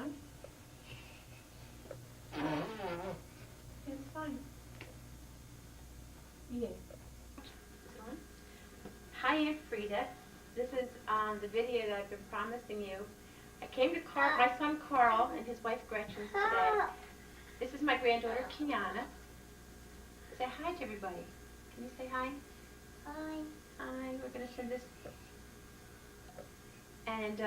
on. It's fine. Yeah. Hi, Aunt Frida. This is the video that I've been promising you. I came to my son Carl and his wife Gretchen today. This is my granddaughter Kiana. Say hi to everybody. Can you say hi? Hi. Hi. We're going to send this. And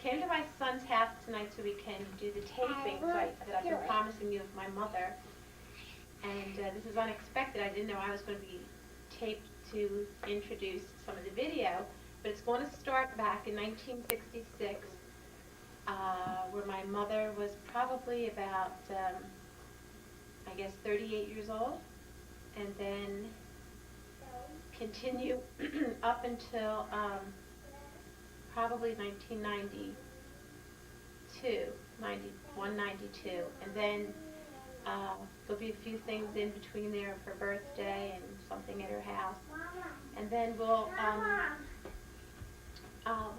came to my son's house tonight so we can do the taping that I've been promising you of my mother. And this is unexpected. I didn't know I was going to be taped to introduce some of the video, but it's going to start back in 1966, where my mother was probably about, I guess, 38 years old, and then continue up until probably 1992, 91, 92, and then there'll be a few things in between there for birthday and something at her house. And then we'll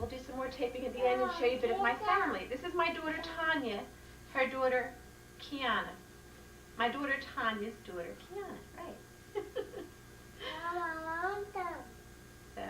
do some more taping at the end and show you a bit of my family. This is my daughter Tanya, her daughter Kiana. My daughter Tanya's daughter Kiana, right. So.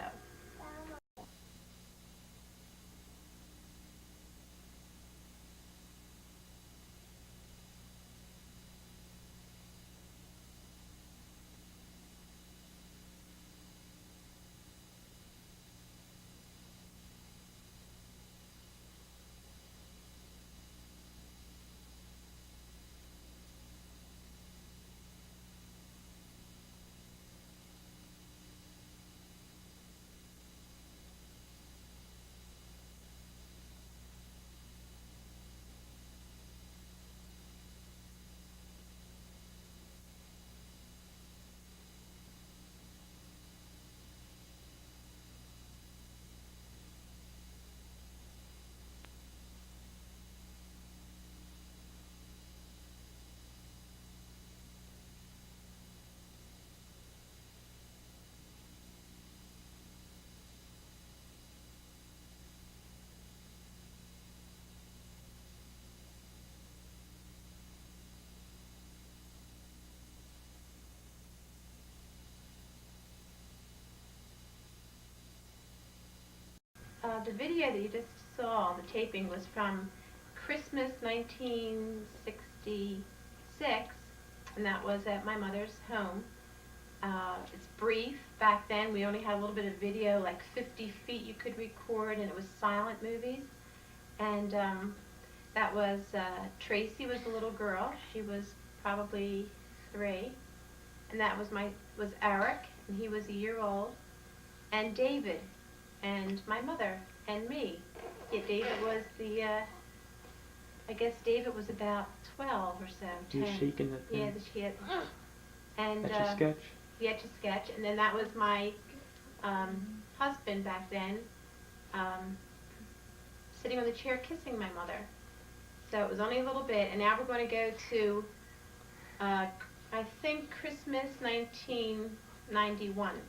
The video that you just saw, the taping, was from Christmas 1966, and that was at my mother's home. It's brief. Back then we only had a little bit of video, like 50 feet you could record, and it was silent movies. And that was, Tracy was the little girl. She was probably 3. And that was Eric, and he was a year old. And David, and my mother, and me. Yeah, David was I guess David was about 12 or so, 10. You're shaking that thing? Yeah, she had. And That's your sketch? Yeah, it's a sketch. And then that was my husband back then, sitting on the chair kissing my mother. So it was only a little bit, and now we're going to go to, I think, Christmas 1991.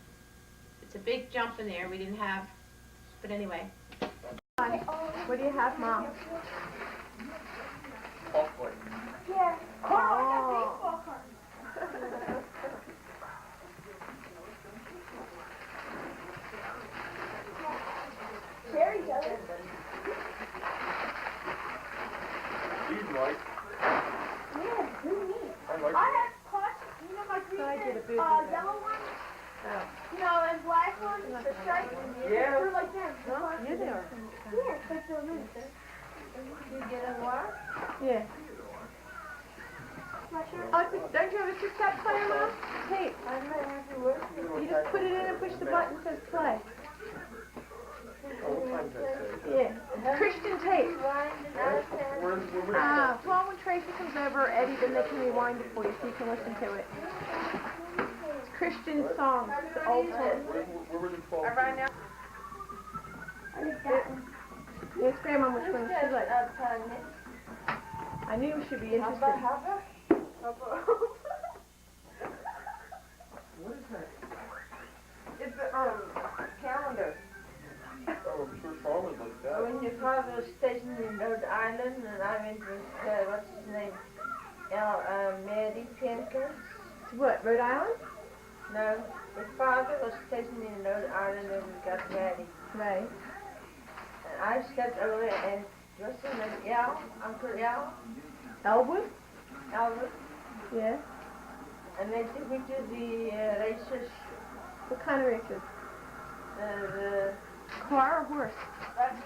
It's a big jump in there. We didn't have, but anyway. Hi. What do you have, Mom? Popcorn. Yeah. Oh. Baseball card. Very jealous. He's right. Yeah, who me? I like I it. have clutch, you know my green I did a boozy yellow one? Oh. You know, and black one, the stripes. Yeah. They're like them. Yeah, they are. Yeah, but they're nice. You get a what? Yeah. Not sure. Oh, don't you have a cassette player, Mom? Tape. I might have to work. You just put it in and push the button that says play. What time does that say? Yeah. Christian tape. Where's Well, when Tracy comes over, Eddie, then they can rewind it for you so you can listen to it. It's Christian songs, the old ones. where were the 12? Right now. I need that one. Yes, Grandma, which one would you like? I knew you should be interested. What is that? It's a calendar. Oh, I'm sure Charlotte looked that. When your father was stationed in Rhode Island, and I went with, what's his name, Mary Pinkins. What, Rhode Island? No, his father was stationed in Rhode Island and we got married. Right. And I stepped over there and what's his name, Uncle Elwood? Albert. Yeah. And they took me to the races, What kind of races? the Car or horse? buggy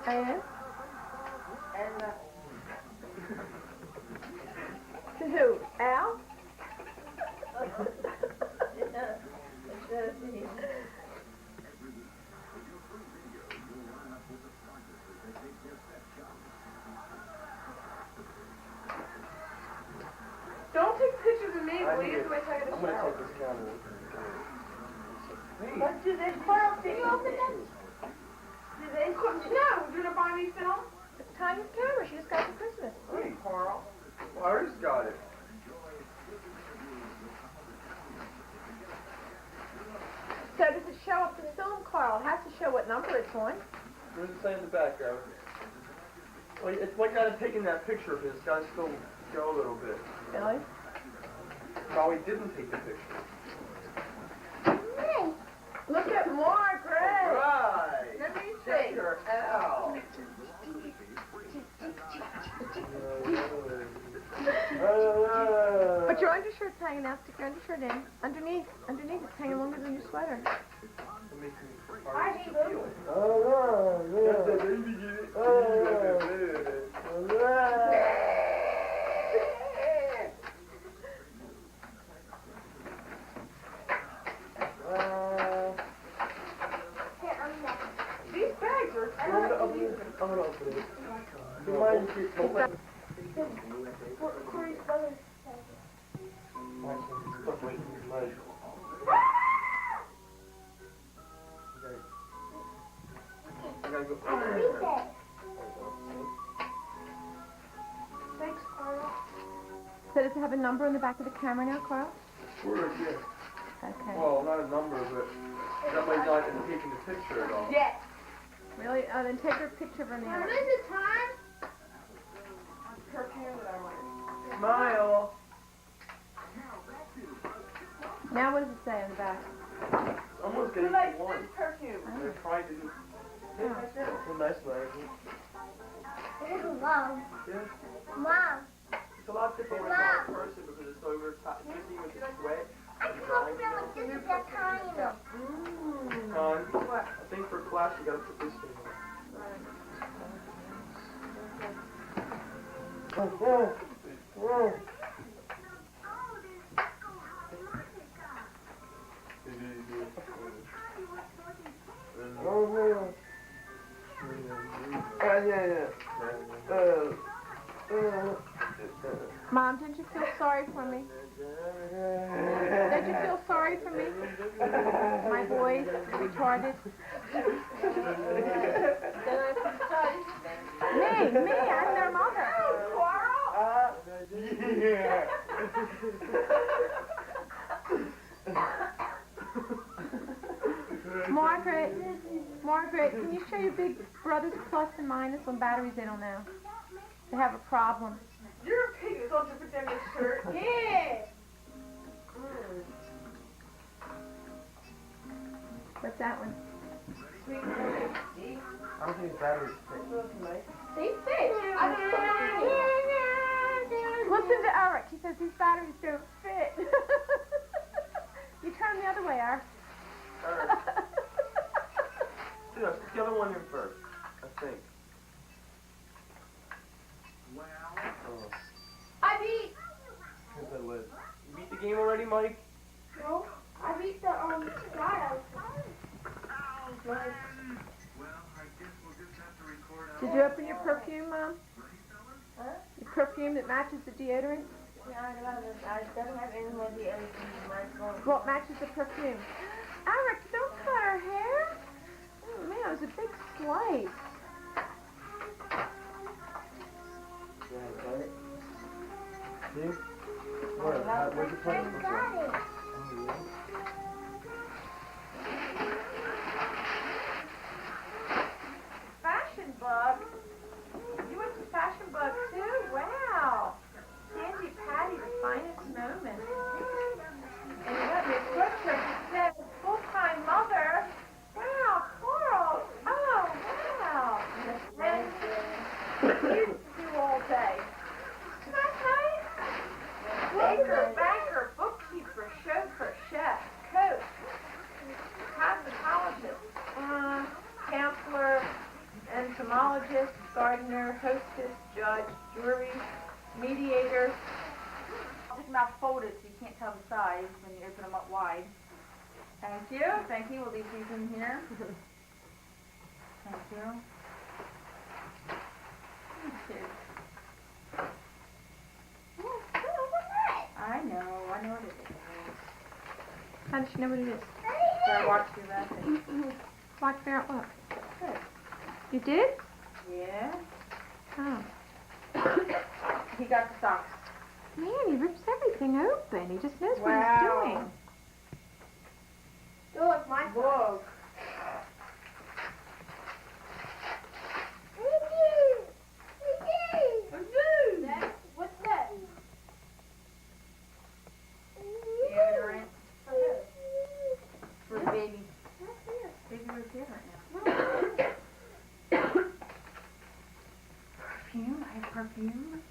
And? and To who? Al? Don't take pictures of me, will you? I'm gonna take this camera. Hey, But do they file film? Do they? No, you're gonna buy me film? It's Tanya's camera, she just got it for Christmas. hey, Carl. well, I just got it. So does it show up the film, Carl? It has to show what number it's on. What does it say in the background? Well, it's like not taking that picture, but it's got to still go a little bit. Really? No, we didn't take the picture. Look at Margaret! Right. Let me Check see. her out. But your undershirt's hanging out. Stick your undershirt in. Underneath. Underneath. It's hanging longer than your sweater. Let me see. I need That's the baby, get These bags are... I'm gonna open it. Do you mind if you don't let me? Corey's brother. Stop waiting for your leg. I gotta go. Thanks, Carl. So does it have a number on the back of the camera now, Carl? Sure, yeah. Okay. Well, not a number, but that might not have taken the picture at all. Yes. Really? Oh, then take a picture of her now. What is it, time? Perfume that I want. Smile. Now what does it say on the back? Almost getting Who likes to one. this perfume? They're trying to do. Oh. It's a nice magazine. This is Mom. Yeah. Mom. It's a lot different when it's not in person because it's over top. You see with the sweat. I told them this is that time. What? I think for class you gotta put this thing on. Mom, didn't you feel sorry for me? Did you feel sorry for me? My boy, retarded. Me, I'm their mother. Margaret, can you show your big brother's plus and minus on batteries they don't know? They have a problem. You're a pig. It's all different than this shirt. Yeah. What's that one? I don't think batteries fit. They fit. Listen to Eric. He says these batteries don't fit. You turn the other way, Eric. Yeah, stick the other one in first, I think. Oh, I beat. here's that lid. You beat the game already, Mike? No, I beat the guy. Did you open your perfume, Mom? Huh? Your perfume that matches the deodorant? Yeah, I don't have any more the LED in my phone. What matches the perfume? Eric, don't cut her hair. Oh man, it was a big slice. See? Where's the place? Got it. Huh? scientist, gardener, hostess, judge, jury, mediator. I'll take them out folded so you can't tell the size when you open them up wide. Thank you. Thank you. We'll leave these in here. Thank you. I know what it is. How does she know what it is? So I watched you wrap it. Watch me out, look. Good. You did? Yeah. Oh. He got the socks. Man, he rips everything open. He just knows what Wow. he's doing. Go with my Whoa. What's that? Deodorant for the baby. Baby wears deodorant now. Perfume. I have perfume.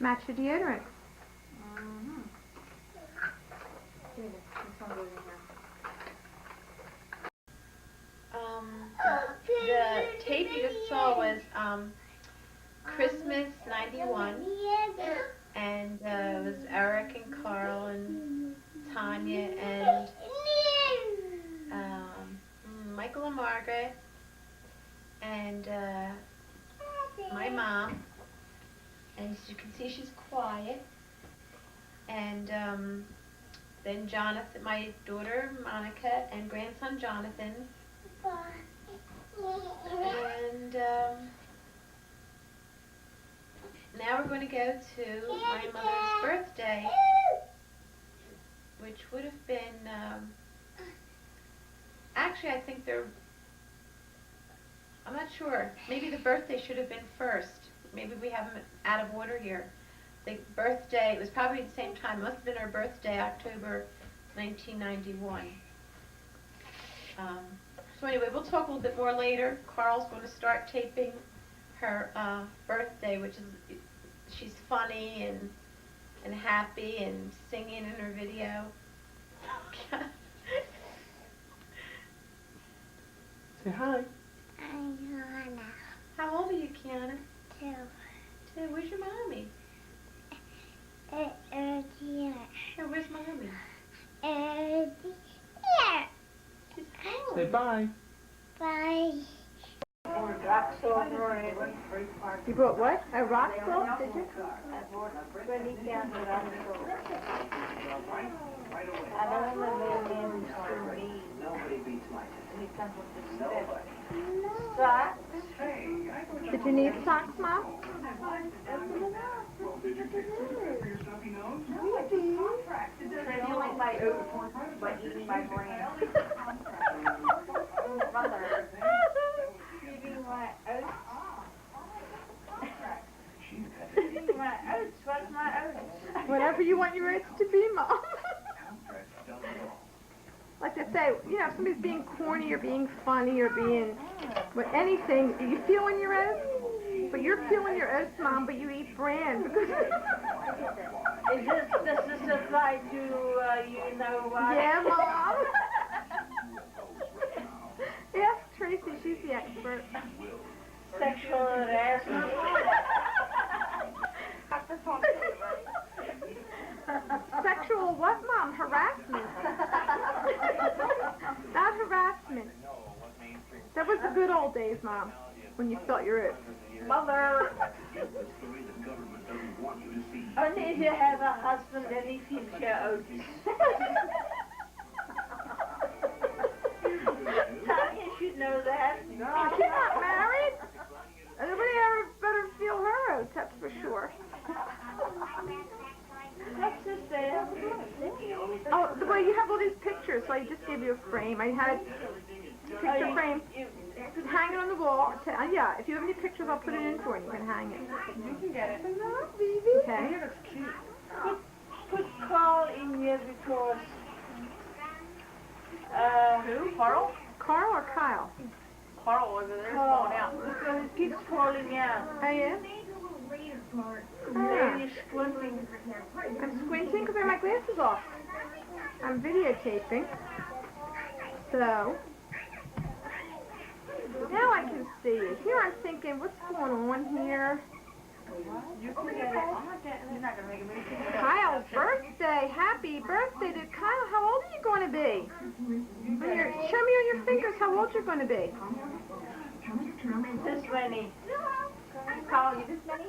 Match your deodorant. Mm-hmm. This one goes in here. The tape you just saw was Christmas '91, and it was Eric and Carl and Tanya and Michael and Margaret and my mom. And as you can see, she's quiet. And then Jonathan, my daughter Monica, and grandson Jonathan. And now we're going to go to my mother's birthday, which would have been, actually I think I'm not sure, maybe the birthday should have been first. Maybe we have them out of order here. The birthday, it was probably the same time, it must have been her birthday, October 1991. So anyway, we'll talk a little bit more later. Carl's going to start taping her birthday, which is, she's funny and happy and singing in her video. Say hi. How old are you, Kiana? 2. 2. Where's your mommy? Here. Oh, where's mommy? Here. She's home. Say bye. Bye. Rock salt and You brought what? A rock salt, did you? 20 cans of rock salt. I don't want to live in for me. He comes with the socks. Did you need socks, Mom? Trailing my oats by eating my brain. Mother. Eating my oats. Eating my oats. What's my oats? Whatever you want your oats to be, Mom. Like I say, you know, if somebody's being corny or being funny or being anything, you feeling your oats? But you're feeling your oats, Mom, but you eat bran. Is this apply to you know what? Yeah, Mom. Ask Tracy, she's the expert. Sexual harassment. Sexual what, Mom? Harassment. Not harassment. That was the good old days, Mom, when you felt your oats. Mother. Only if you have a husband and he feels your oats. Tanya should know that. No, she's not married. Nobody ever better feel her oats, that's for sure. What's this there? Oh, well, you have all these pictures, so I just gave you a frame. I had a picture frame. Hang it on the wall. Yeah, if you have any pictures, I'll put it in for you. You can hang it. You can get it. Okay. It looks cute. Put Carl in here because Who? Carl? Carl or Kyle? Carl over there is Carl, falling out. because it keeps falling out. Oh, yeah? Maybe squinting. I'm squinting because I have my glasses off. I'm videotaping. So, Now I can see you. Here I'm thinking, what's going on here? You can get it. You're not gonna make a move. Kyle's birthday. Happy birthday to Kyle. How old are you going to be? Show me on your fingers how old you're going to be. This many. Call you this many?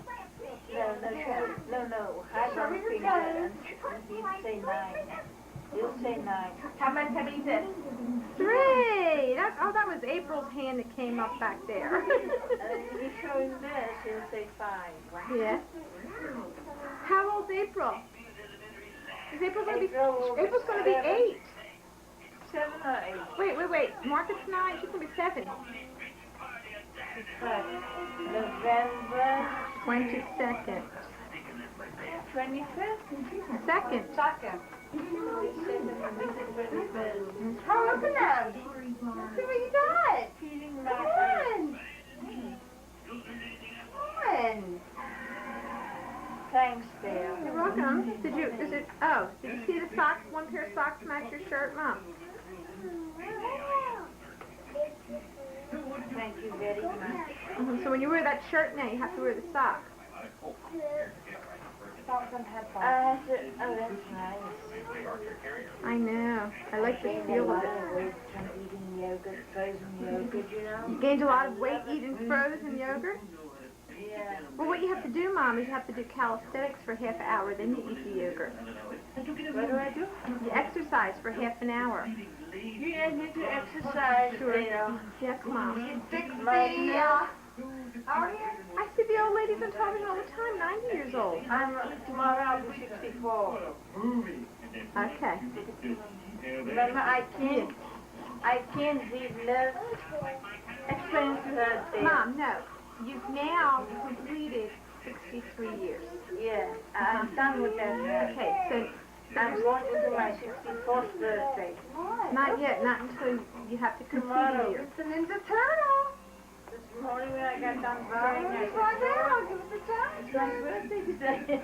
No. I don't think that. He'd say 9. He'll say 9. How much have you said? 3. That was April's hand that came up back there. If you show him this, he'll say 5. Yeah. How old's April? Is April going to be? April's going to be 8. 7 or 8. Wait. Margaret's 9. She's going to be 7. November 22nd. 25th? 2nd. How open up? See what you got? Feeding my Come on. Thanks, Dale. You're welcome. Did you see the socks? One pair of socks match your shirt, Mom? Thank you very much. So when you wear that shirt now, you have to wear the socks. Oh, that's nice. I know. I like the feel of it. Weight from eating yogurt, frozen yogurt, you know? You gained a lot of weight eating frozen yogurt? Yeah. Well, what you have to do, Mom, is you have to do calisthenics for half an hour, then you eat the yogurt. What do I do? You exercise for half an hour. You need to exercise, Sure. Dale. Yes, Mom. Fix I see the old ladies on television all the time, 90 years old. Tomorrow I'll be 64. Okay. Remember, I can't live. Explain to her, Dale. Mom, no. You've now completed 63 years. Yeah, I'm done with that now. Okay, so I'm going into my 64th birthday. not yet, not until you have to complete a Tomorrow. year. It's a Ninja Turtle. This morning when I got done crying, I said, right now, I'll give it a chance. It's my birthday today.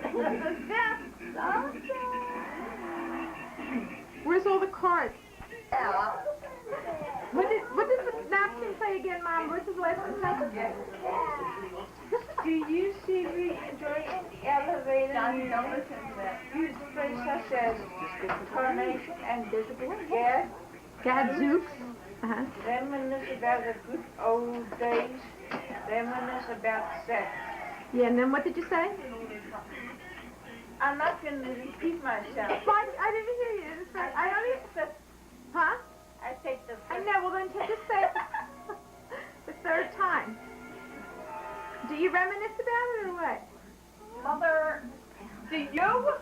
Where's all the cards? What does the napkin say again, Mom? What's his last one say? Do you see me enjoying the elevator? Don't listen to that. Use the phrase such as coronation and yeah. Gadzooks. Uh-huh. Reminisce about the good old days. Reminisce about sex. Yeah, and then what did you say? I'm not going to repeat myself. Why? I didn't hear you. I don't even... Huh? I take the... I know, well then just say it the third time. Do you reminisce about it or what? Mother, do you?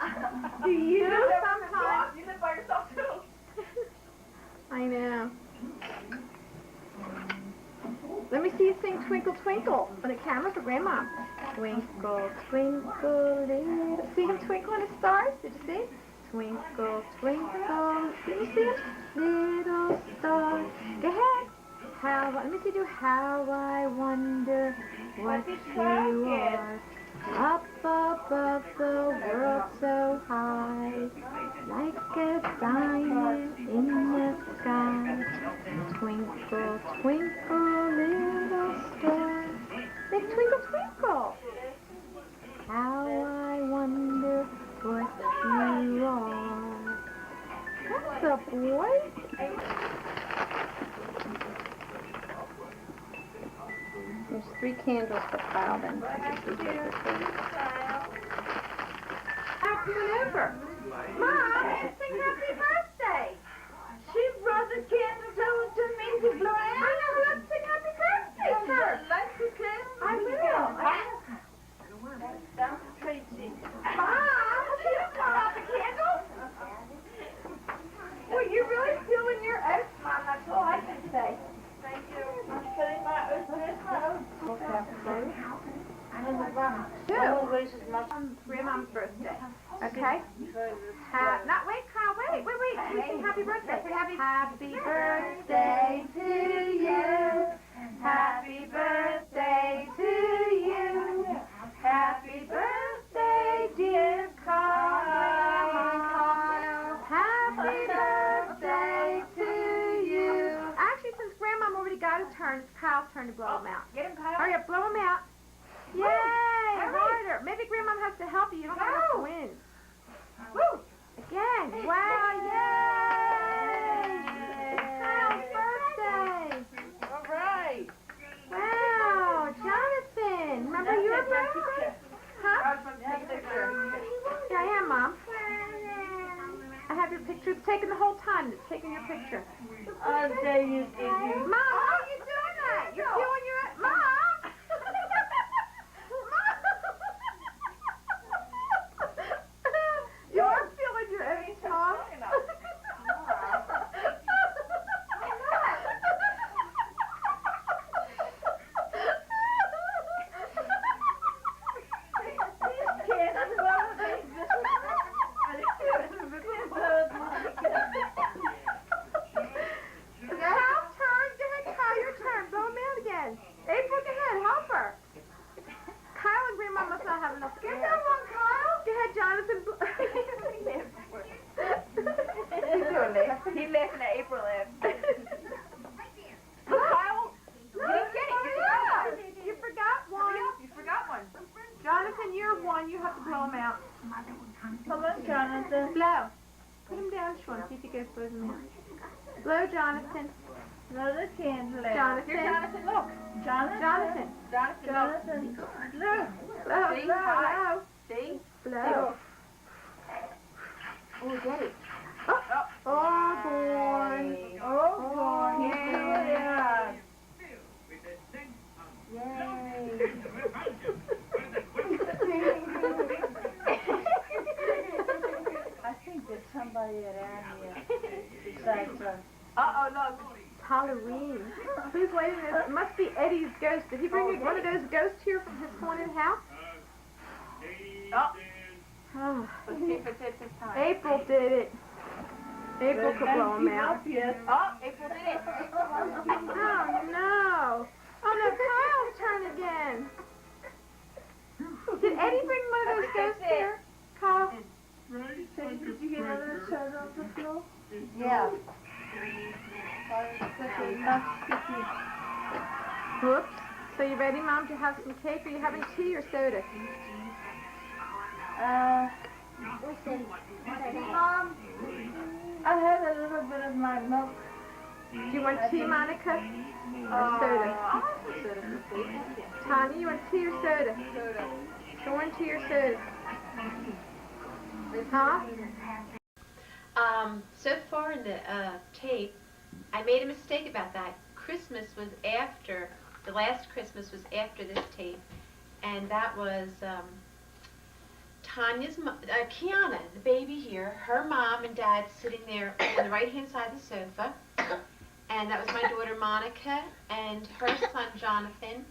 Do you sometimes? You live by yourself too. I know. Let me see you sing Twinkle Twinkle on the camera for Grandma. Twinkle, twinkle, little... See him twinkle in the stars? Did you see? Twinkle, twinkle, did you see it? Little star. Go ahead. Let me see you do How I Wonder What You Are. Up above the world so high, like a diamond in the sky. Twinkle, twinkle, little star. Make twinkle, twinkle. How I wonder what you are. That's a boy. There's 3 candles for Kyle then. Happy whenever. Mom, sing happy birthday. She brought the candles over to me to blow out. I know, let's sing happy birthday first. Like the candles? I will. That's Tracy. Mom, she didn't blow out the candles. Well, you're really feeling your oath, Mom. That's all I can say. Thank you. I'm feeling my oath. Where's my oath? Two. Always as much. Grandma's birthday. Okay? Not wait, Kyle, wait. We sing happy birthday. Happy birthday to you. Happy birthday to you. Happy birthday, dear Kyle. Happy birthday to you. Actually, since Grandma already got his turn, turn. It's Kyle's turn to blow them out. Get him, Kyle. Hurry up, blow them out. Yay! Harder. Maybe Grandma has to help you. You don't have enough wind. Woo! Again. Wow, yay! Kyle's birthday. All right. Wow, Jonathan. Remember your birthday? Huh? Take a picture. Yeah, I am, Mom. I have your picture. It's taken the whole time. It's taking your picture. I'll tell you, Mom, how are you doing that? You're doing your... Mom! You are feeling your own tongue. Kyle's turn. Go ahead, Kyle. Your turn. Blow him out again. April, go ahead. Help her. Kyle and Grandma must not have enough air. Get that one, Kyle. Go ahead, Jonathan. He's doing it. He's laughing at April laugh. Kyle, You didn't get it. You forgot. You forgot one. you forgot one. Jonathan, you're one. You have to blow him out. Come on, Jonathan. Blow. Put him down, Sean. See if he goes blows him out. Blow, Jonathan. Blow the candle out. Jonathan. Here, Jonathan, look. Jonathan. Jonathan. Jonathan, look. Look. Blow. See? Blow. Hi. Blow. See? Blow. Oh, get it. Oh, boy. Oh, boy. Yeah. I think there's somebody around here besides us. Uh-oh, look. It's Halloween. Who's waiting? It must be Eddie's ghost. Did he bring one of those ghosts here from his haunted house? Oh, Oh. let's see if it's it this time. April did it. April could blow him out. Yes. Oh, April did it. Oh, no. Oh, no, Kyle's turn again. Did Eddie bring one of those ghosts here? Kyle? Did you get another shirt on the floor? Yeah. Whoops. So you ready, Mom, to have some cake? Are you having tea or soda? Mom, I had a little bit of my milk. Do you want tea, Monica? Or soda? I'll have some soda for sleep. Thank you. Tanya, you want tea or soda? Soda. Go on tea or soda. Huh? So far in the tape, I made a mistake about that. Christmas was after, the last Christmas was after this tape, and that was Tanya's, Kiana, the baby here, her mom and dad sitting there on the right-hand side of the sofa, and that was my daughter Monica, and her son Jonathan,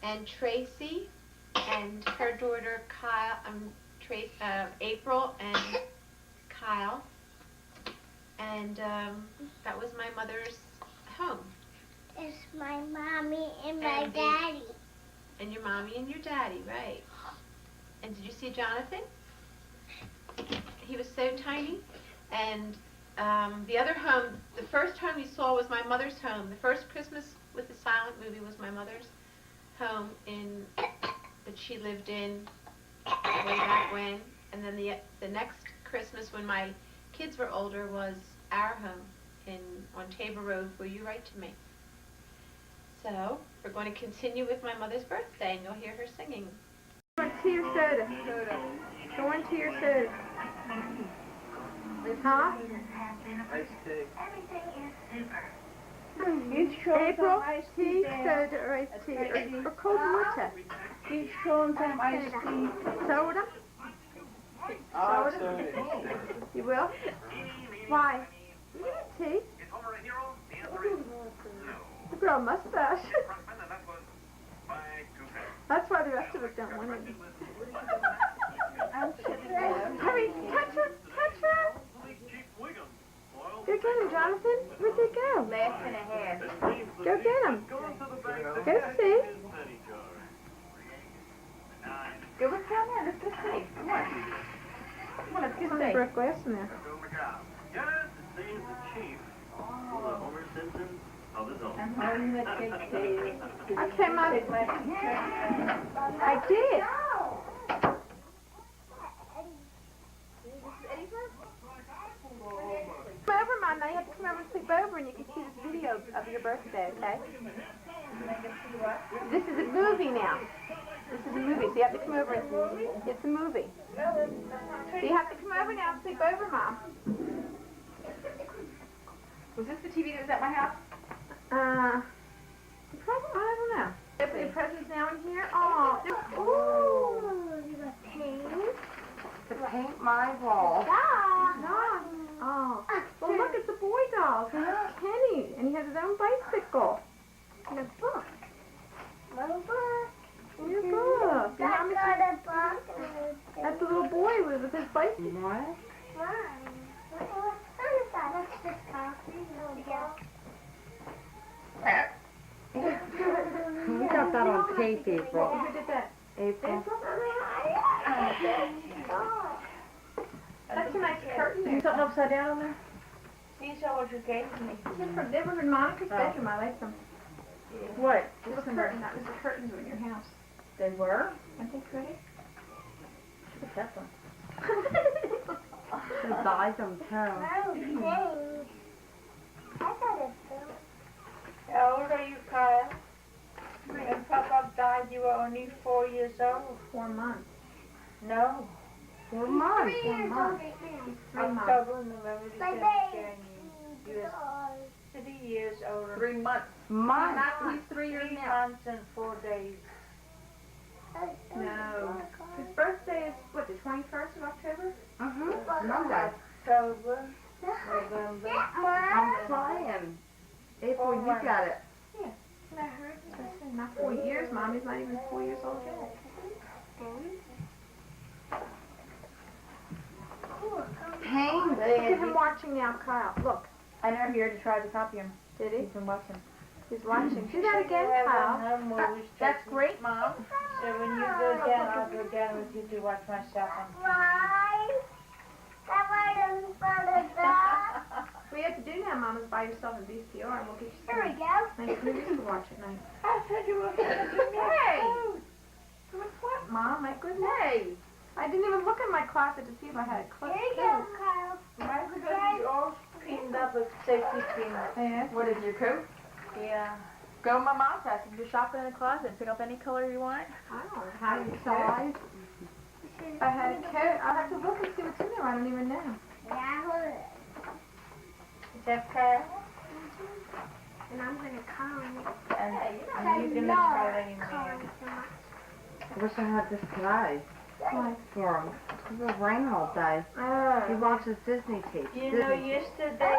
and Tracy, and her daughter Kyle, April, and Kyle, and that was my mother's home, It's my mommy and my And the- daddy. and your mommy and your daddy, right? And did you see Jonathan? He was so tiny, and the other home, the first home you saw was my mother's home. The first Christmas with the silent movie was my mother's home that she lived in way back when, and then the next Christmas when my kids were older was our home on Tabor Road where you write to me. So we're going to continue with my mother's birthday, and you'll hear her singing. Go on tea or soda? Soda. Go on tea or soda? Huh? Nice cake. Each shows April, some iced tea, tea there. soda, or iced tea, or cold water? Each shows some iced tea. Soda? Ah, Soda? soda. You will? Why? You need tea. The girl mustache. That's why the rest of us don't want it. I'm sitting there. Hurry, catch her, catch her. Go get him, Jonathan. Where'd they go? Last and a half. Go get him. Go see. Go with down there. Let's go see. Come on. Come on, let's go Somebody see. broke glass in there. Yes, it seems the chief, Homer Simpson of his own. I'm holding the cake to you. Okay, Mom. Take my picture. I did. Come over, Mom. Now you have to come over and sleep over and you can see this video of your birthday, okay? This is a movie now. This is a movie, so you have to come over and it's a movie. So you have to come over now and sleep over, Mom. Was this the TV that was at my house? Probably, I don't know. Open your presents now in here. Oh, ooh, you got paint. To paint my wall. Nice. Oh, well look, it's a boy doll. So that's Kenny, and he has his own bicycle. And a book. Little book. And your book. Your That's mommy's- not a book. That's the little boy with his bicycle. What? Mine. What is that? That's just coffee. We got that on tape, April. Who did that? April. That's a nice curtain there. Something upside down on there? These are what you gave me. They were in Monica's bedroom. I like them. What? It was a curtain. That was the curtains in your house. They were? Aren't they pretty? Should have kept them. Should have dyed them too. I got it. How old are you, Kyle? When Papa died, you were only 4 years old. 4 months. No. 4 months. 3 years old. 3 months. October, November, My December, baby. January. You were 3 years older. 3 months. Months. He's 3 years 3 now. months and 4 days. No. His birthday is, what, the 21st of October? Mm-hmm. Monday. October, November. I'm flying. April, you got it. Not 4 years, Mommy's not even 4 years old yet. Pain, Look at him watching now, Kyle. Look. I know here to try to copy him. Did he? He's been watching. He's watching. Do that again, Kyle. That's great, Mom. So when you go down, I'll go down with you to watch my stuff on Why? That wasn't fun of that. What you have to do now, Mom, is buy yourself a VCR and we'll get you Here we some go. nice movies to watch at night. I said you were going to do me. Hey! What's what, Mom? My goodness. Hey! I didn't even look in my closet to see if I had a clip. Here you go, Kyle. My coat is all cleaned up with safety pins. Yeah. What is your coat? Yeah. Go to my mom's house. You can just shop in the closet and pick up any color you want. I don't have a size. If I had a coat, I'll have to look and see what's in there. I don't even know. Yeah, hold it. Is that fair? And I'm going to call it. And you're going to tell any man. I wish I had this today Why? for him. It was raining all day. He Oh. watches Disney tapes. You know, yesterday,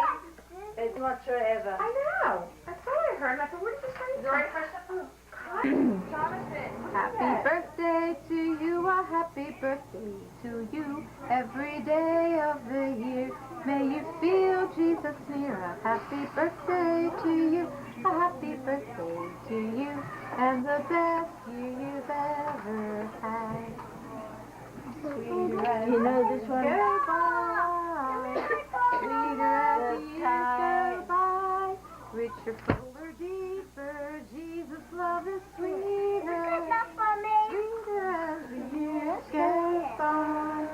it's whatsoever. I know. That's what I heard. And I thought, where did this come from? The right person? Oh, Jonathan. Happy birthday to you, a happy birthday to you. Every day of the year, may you feel Jesus near. A happy birthday to you, a happy birthday to you, and the best year you've ever had. You know this one? Goodbye, sweeter as the years go by, richer, fuller, deeper. Jesus' love is sweeter. Not for me. Sweeter as the years go by.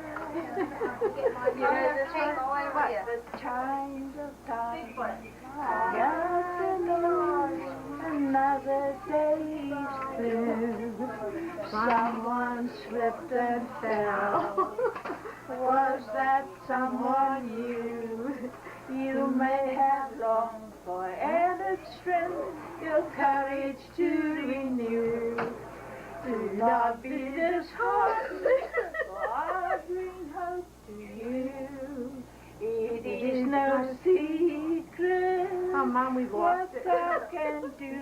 You know this one? What? The chimes of time. God knows another day's through. Someone slipped and fell. Was that someone you? You may have longed for added strength, your courage to renew. Do not be disheartened, for I bring hope to you. It is no secret Oh, Mom, we lost what it. God can do.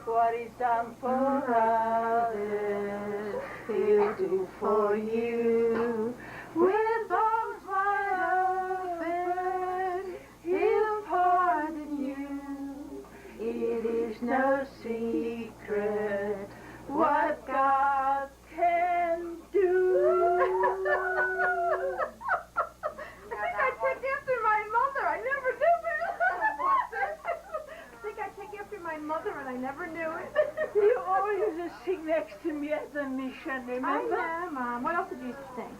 What He's done for others, He'll do for you. With arms wide open, He'll pardon you. It is no secret what God can do. I think I take after my mother. I never knew. I think I take after never knew it. You always used to sing next to me at the mission, I remember? know, Mom. What else did you used to sing?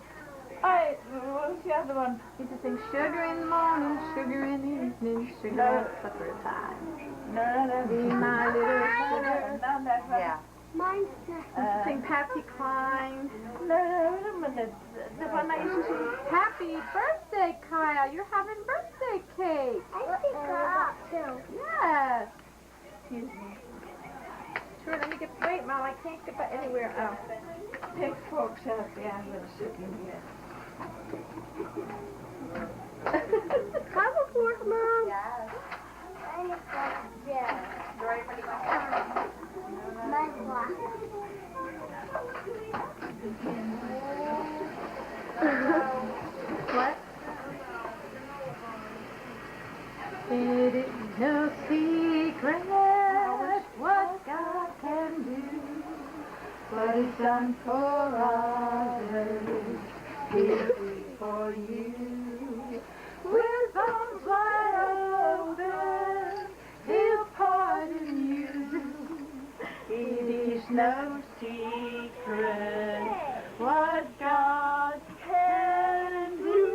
What was the other one? You used to sing sugar in the morning, sugar in the evening, sugar at supper time. No. Be my little sugar. No, that's right. Yeah. Mine's You used to sing Patsy Cline. No, wait a minute. The one I used to sing. Happy birthday, Kyle. You're having birthday cake. I think up too. Yes. Excuse me. Sure, let me get, wait, Mom, I can't get that anywhere. Oh. Pick forks out there. I'm going to sit in here. Have a fork, Mom. Yes. Mine is black too. You ready for the Mine's black. What? It is no secret what God can do. What is done for others, He'll do for you. With arms wide open, He'll pardon you. It is no secret what God can do.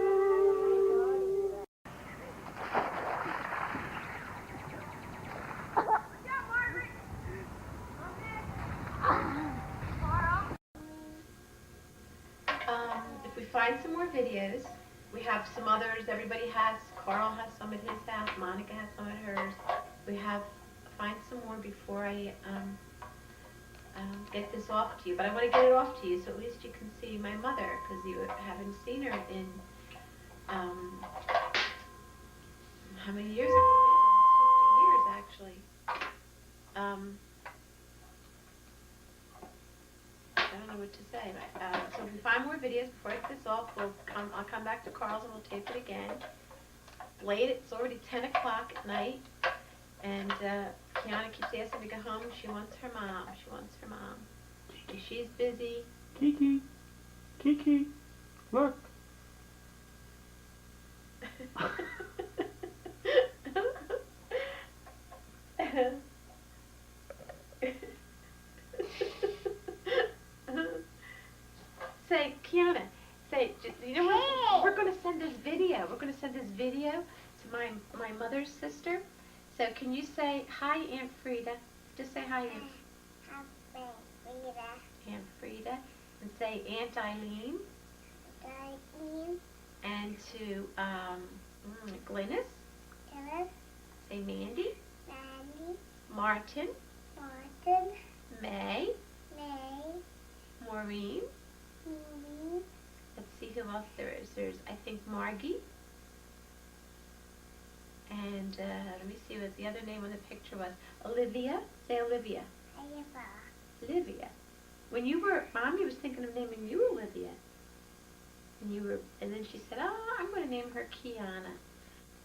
If we find some more videos, we have some others. Everybody has. Carl has some at his house. Monica has some at hers. We have find some more before I get this off to you. But I want to get it off to you so at least you can see my mother, because you haven't seen her in how many years? Almost 50 years, actually. I don't know what to say, but so if we find more videos before I get this off, I'll come back to Carl's and we'll tape it again. Late, it's already 10 o'clock at night, and Kiana keeps asking me to go home. She wants her mom. She wants her mom. And she's busy. Kiki, look. Say, Kiana, say, you know what? We're going to send this video. We're going to send this video to my mother's sister. So can you say, hi, Aunt Frida? Just say hi, Aunt Frida. And say, Aunt Eileen. And to Glynis. Say Mandy. Martin. May. Maureen. Let's see who else there is. There's, I think, Margie. And let me see what the other name on the picture was. Olivia. Say Olivia. Olivia. When you were, Mommy was thinking of naming you Olivia. And then she said, oh, I'm going to name her Kiana.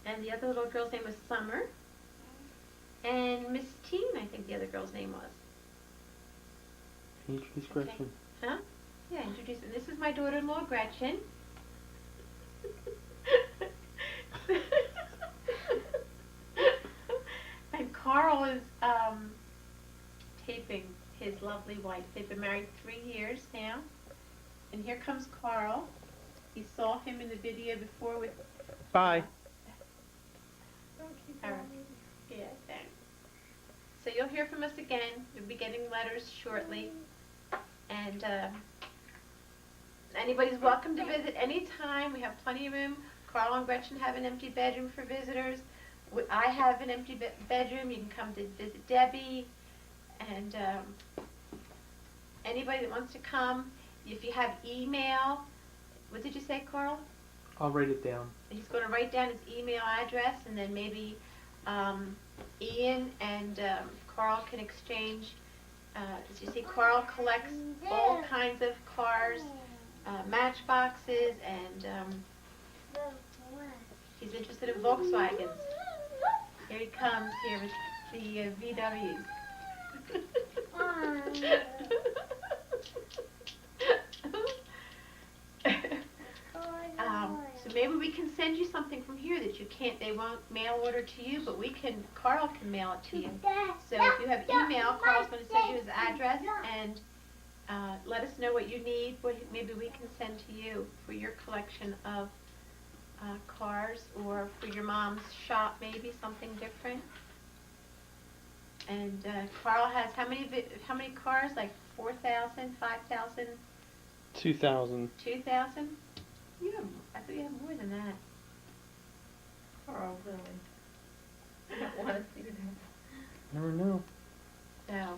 And the other little girl's name was Summer. And Miss Teen, I think the other girl's name was. Introduce Gretchen. Huh? Yeah, introduce her. This is my daughter-in-law, Gretchen. And Carl is taping his lovely wife. They've been married 3 years now. And here comes Carl. You saw him in the video before with... Bye. Yeah, thanks. So you'll hear from us again. You'll be getting letters shortly. And anybody's welcome to visit anytime. We have plenty of room. Carl and Gretchen have an empty bedroom for visitors. I have an empty bedroom. You can come to visit Debbie. And anybody that wants to come, if you have email, what did you say, Carl? I'll write it down. He's going to write down his email address, and then maybe Ian and Carl can exchange. As you see, Carl collects all kinds of cars, matchboxes, and he's interested in Volkswagens. Here he comes here with the VWs. So So maybe we can send you something from here that you can't, they won't mail order to you, but Carl can mail it to you. So if you have email, Carl's going to send you his address and let us know what you need, what maybe we can send to you for your collection of cars, or for your mom's shop, maybe something different. And Carl has how many cars? Like 4,000, 5,000? 2,000. 2,000? I thought you had more than that. Carl, really. I don't want to see that. Never know. So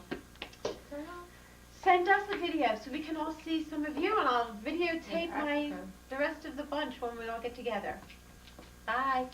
send us a video so we can all see some of you, and I'll videotape the rest of the bunch when we all get together. Bye.